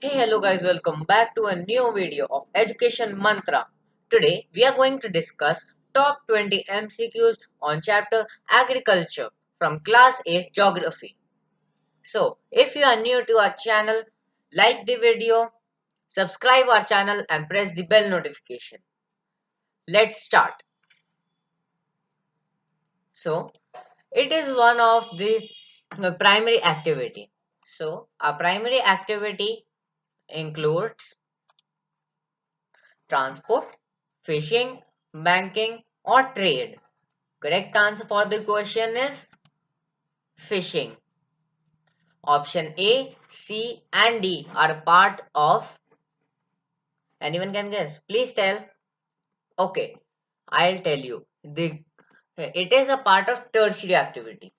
Hey, hello guys, welcome back to a new video of Education Mantra. Today we are going to discuss top 20 MCQs on chapter Agriculture from class 8 Geography. So, if you are new to our channel, like the video, subscribe our channel and press the bell notification. Let's start. So, it is one of the primary activity. So, our primary activity includes transport, fishing, banking, or trade? Correct answer for the question is fishing. Option A, C, and D are part of. Anyone can guess? Please tell. Okay, I'll tell you. It is a part of tertiary activity.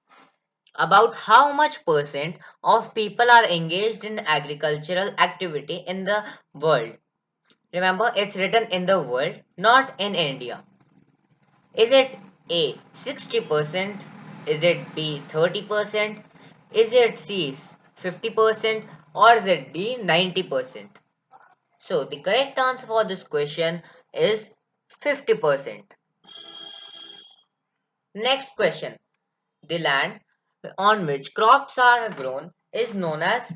About how much percent of people are engaged in agricultural activity in the world? Remember, it's written in the world, not in India. Is it A 60%? Is it B 30%? Is it C 50%? Or is it D 90%? So the correct answer for this question is 50%. Next question. The land on which crops are grown is known as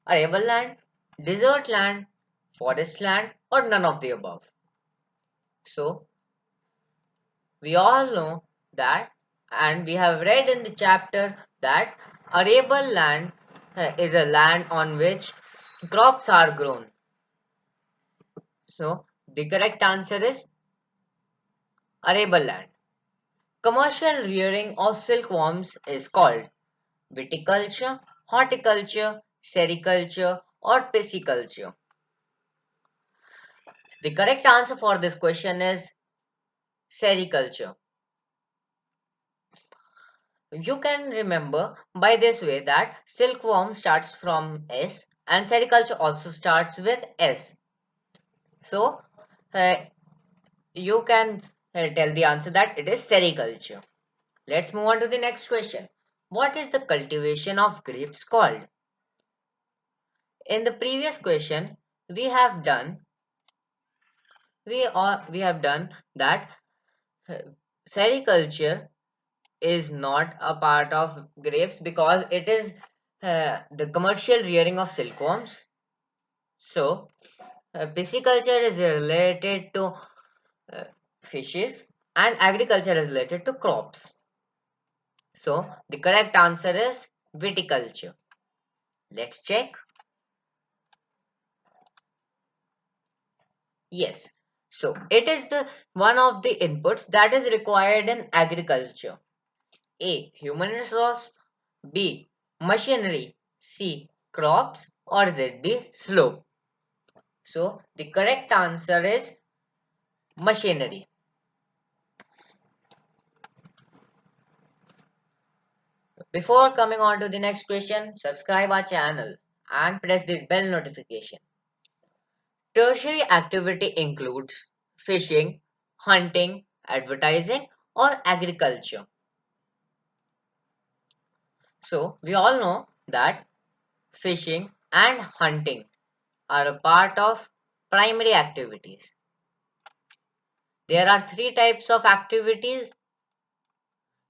arable land, desert land, forest land, or none of the above. So we all know that, and we have read in the chapter that arable land is a land on which crops are grown. So, the correct answer is arable land. Commercial rearing of silkworms is called viticulture, horticulture, sericulture, or pisciculture. The correct answer for this question is sericulture. You can remember by this way that silkworm starts from S and sericulture also starts with S. So uh, you can tell the answer that it is sericulture. Let's move on to the next question. What is the cultivation of grapes called? In the previous question, we have done we have done that uh, sericulture is not a part of grapes because it is the commercial rearing of silkworms. So, pisciculture is related to uh, fishes and agriculture is related to crops. So, the correct answer is viticulture. Let's check. Yes. So, it is the one of the inputs that is required in agriculture. A. Human resource. B. Machinery. C. Crops. Or is it D. Slope? So, the correct answer is machinery. Before coming on to the next question, subscribe our channel and press the bell notification. Tertiary activity includes fishing, hunting, advertising, or agriculture. So, we all know that fishing and hunting are a part of primary activities. There are three types of activities,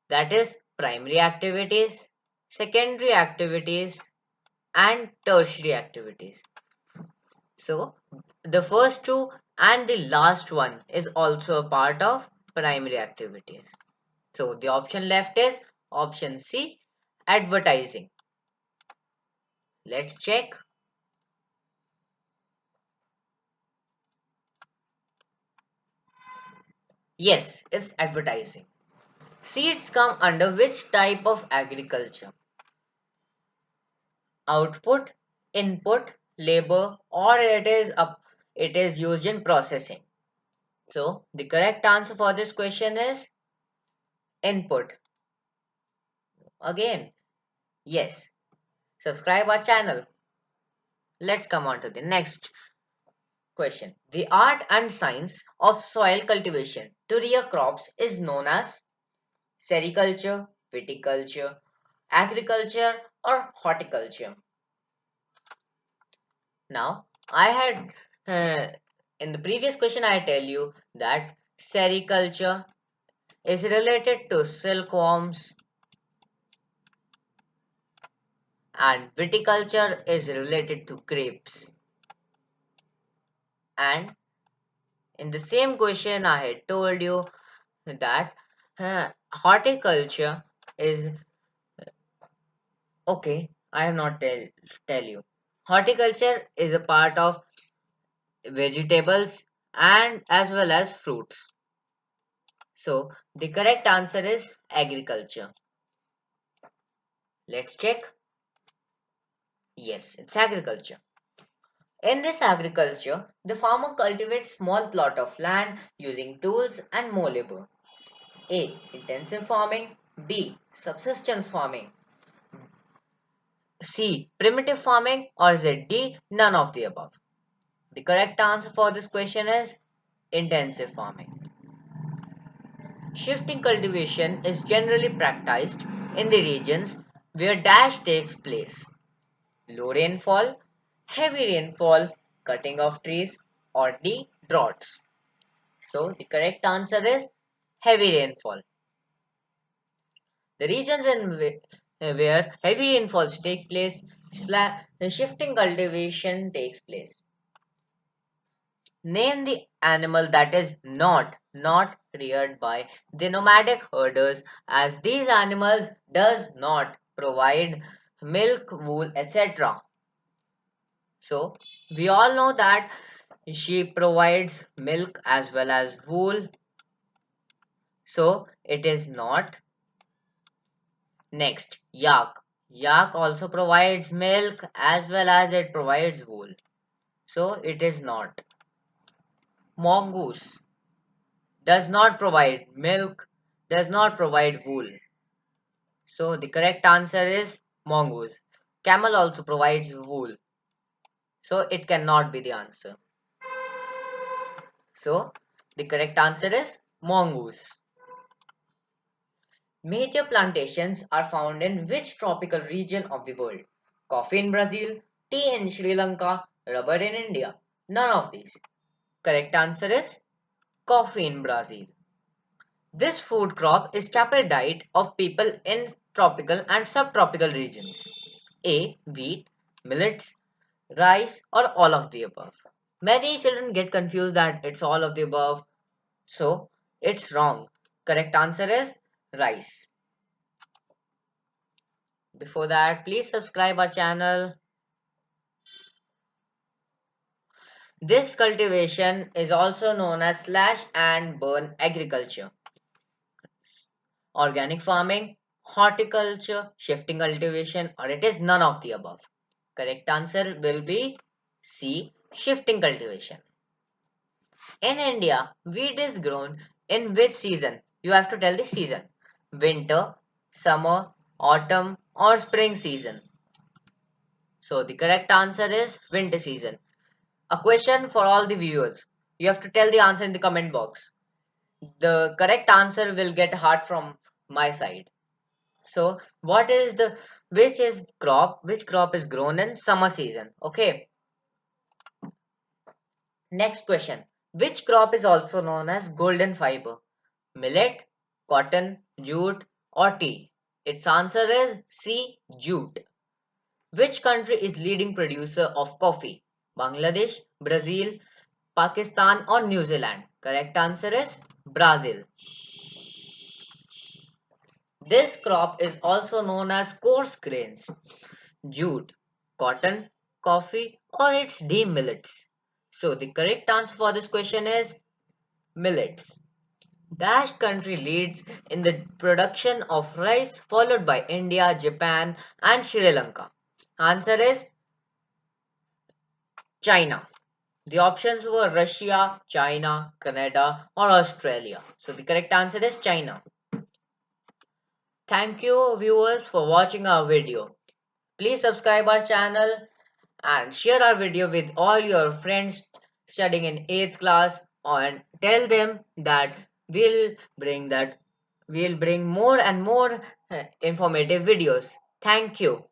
that is primary activities, secondary activities, and tertiary activities. So, the first two and the last one is also a part of primary activities. So, the option left is option C, advertising. Let's check. Yes, it's advertising. Seeds come under which type of agriculture? Output, input, labor, or it is used in processing. So, the correct answer for this question is input. Again, yes. Subscribe our channel. Let's come on to the next question. The art and science of soil cultivation to rear crops is known as sericulture, viticulture, agriculture, or horticulture. Now, I had in the previous question, I tell you that sericulture is related to silkworms and viticulture is related to grapes. And in the same question, I had told you that horticulture is okay. I have not tell you. Horticulture is a part of vegetables and as well as fruits. So the correct answer is agriculture. Let's check. Yes, it's agriculture. In this agriculture, the farmer cultivates small plot of land using tools and more labor. A. Intensive farming. B. Subsistence farming. C. Primitive farming. Or is it D? None of the above. The correct answer for this question is intensive farming. Shifting cultivation is generally practiced in the regions where dash takes place. Low rainfall, heavy rainfall, cutting of trees, or D. Droughts. So the correct answer is heavy rainfall. The regions where heavy rainfalls take place, shifting cultivation takes place. Name the animal that is not reared by the nomadic herders, as these animals does not provide milk, wool, etc. So we all know that sheep provides milk as well as wool, so it is not. Next, yak. Yak also provides milk as well as it provides wool, so it is not. Mongoose does not provide milk, does not provide wool. So the correct answer is mongoose. Camel also provides wool, so it cannot be the answer. So the correct answer is mongoose. Major plantations are found in which tropical region of the world? Coffee in Brazil, tea in Sri Lanka, rubber in India. None of these. Correct answer is coffee in Brazil. This food crop is staple diet of people in tropical and subtropical regions. A. Wheat, millets, rice, or all of the above. Many children get confused that it's all of the above, so it's wrong. Correct answer is rice. Before that, please subscribe our channel. This cultivation is also known as slash and burn agriculture, organic farming, horticulture, shifting cultivation, or it is none of the above. Correct answer will be C, shifting cultivation. In India, wheat is grown in which season? You have to tell the season. Winter, summer, autumn, or spring season. So the correct answer is winter season. A question for all the viewers. You have to tell the answer in the comment box. The correct answer will get heart from my side. So, which crop is grown in summer season? Okay. Next question. Which crop is also known as golden fiber? Millet, cotton, jute, or tea? Its answer is C, jute. Which country is leading producer of coffee? Bangladesh, Brazil, Pakistan, or New Zealand? Correct answer is Brazil. This crop is also known as coarse grains, jute, cotton, coffee, or its D millets. So the correct answer for this question is millets. Dash country leads in the production of rice, followed by India, Japan, and Sri Lanka. Answer is China. The options were Russia, China, Canada, or Australia. So the correct answer is China. Thank you viewers for watching our video. Please subscribe our channel and share our video with all your friends studying in 8th class and tell them that we'll bring more and more informative videos. Thank you.